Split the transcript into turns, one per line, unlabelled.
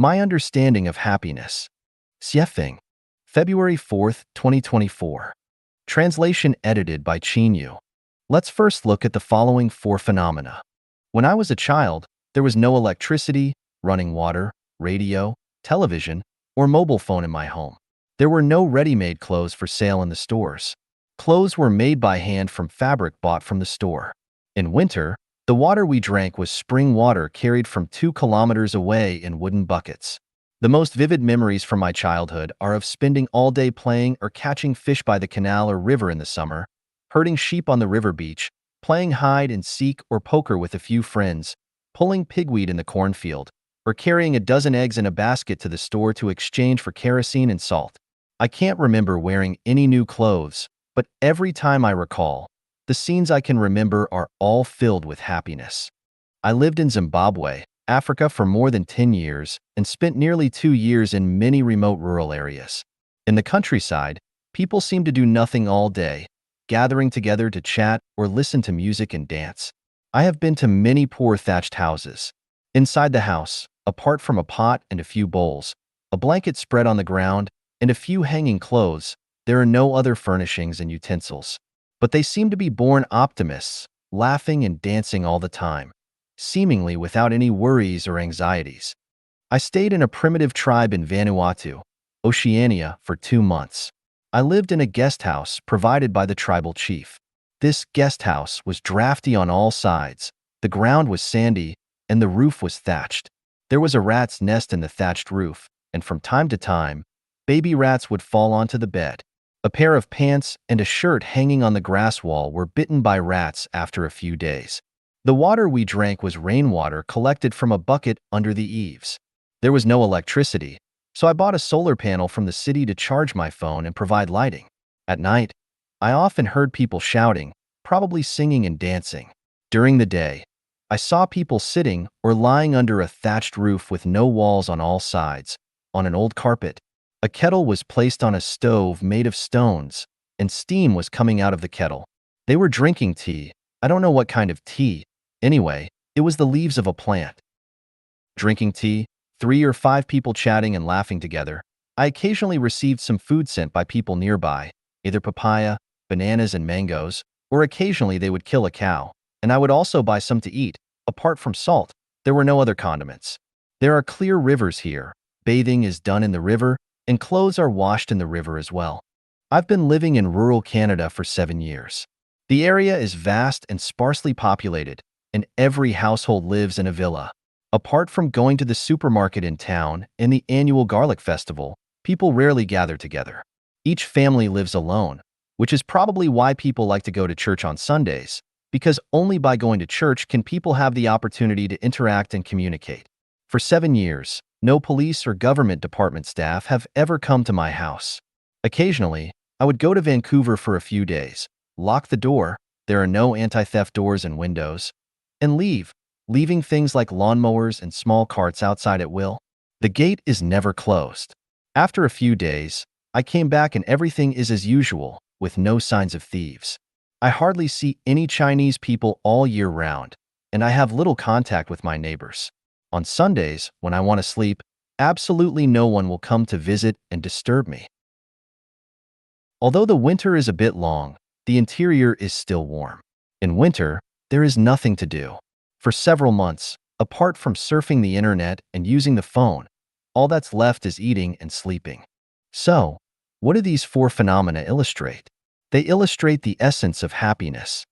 My understanding of happiness. Xiefeng, February 4th, 2024. Translation edited by Qin Yu. Let's first look at the following four phenomena. When I was a child, there was no electricity, running water, radio, television, or mobile phone in my home. There were no ready-made clothes for sale in the stores. Clothes were made by hand from fabric bought from the store. In winter, the water we drank was spring water carried from 2 kilometers away in wooden buckets. The most vivid memories from my childhood are of spending all day playing or catching fish by the canal or river in the summer, herding sheep on the river beach, playing hide and seek or poker with a few friends, pulling pigweed in the cornfield, or carrying a dozen eggs in a basket to the store to exchange for kerosene and salt. I can't remember wearing any new clothes, but every time I recall, the scenes I can remember are all filled with happiness. I lived in Zimbabwe, Africa for more than 10 years and spent nearly 2 years in many remote rural areas. In the countryside, people seem to do nothing all day, gathering together to chat or listen to music and dance. I have been to many poor thatched houses. Inside the house, apart from a pot and a few bowls, a blanket spread on the ground, and a few hanging clothes, there are no other furnishings and utensils. But they seem to be born optimists, laughing and dancing all the time, seemingly without any worries or anxieties. I stayed in a primitive tribe in Vanuatu, Oceania, for 2 months. I lived in a guest house provided by the tribal chief. This guest house was drafty on all sides, the ground was sandy, and the roof was thatched. There was a rat's nest in the thatched roof, and from time to time, baby rats would fall onto the bed. A pair of pants and a shirt hanging on the grass wall were bitten by rats after a few days. The water we drank was rainwater collected from a bucket under the eaves. There was no electricity, so I bought a solar panel from the city to charge my phone and provide lighting. At night, I often heard people shouting, probably singing and dancing. During the day, I saw people sitting or lying under a thatched roof with no walls on all sides, on an old carpet. A kettle was placed on a stove made of stones, and steam was coming out of the kettle. They were drinking tea. I don't know what kind of tea. Anyway, it was the leaves of a plant. Drinking tea, 3 or 5 people chatting and laughing together. I occasionally received some food sent by people nearby, either papaya, bananas and mangoes, or occasionally they would kill a cow, and I would also buy some to eat. Apart from salt, there were no other condiments. There are clear rivers here. Bathing is done in the river, and clothes are washed in the river as well. I've been living in rural Canada for 7 years. The area is vast and sparsely populated, and every household lives in a villa. Apart from going to the supermarket in town and the annual garlic festival, people rarely gather together. Each family lives alone, which is probably why people like to go to church on Sundays, because only by going to church can people have the opportunity to interact and communicate. For 7 years, no police or government department staff have ever come to my house. Occasionally, I would go to Vancouver for a few days, lock the door, there are no anti-theft doors and windows, and leave, leaving things like lawnmowers and small carts outside at will. The gate is never closed. After a few days, I came back and everything is as usual, with no signs of thieves. I hardly see any Chinese people all year round, and I have little contact with my neighbors. On Sundays, when I want to sleep, absolutely no one will come to visit and disturb me. Although the winter is a bit long, the interior is still warm. In winter, there is nothing to do. For several months, apart from surfing the internet and using the phone, all that's left is eating and sleeping. So, what do these four phenomena illustrate? They illustrate the essence of happiness.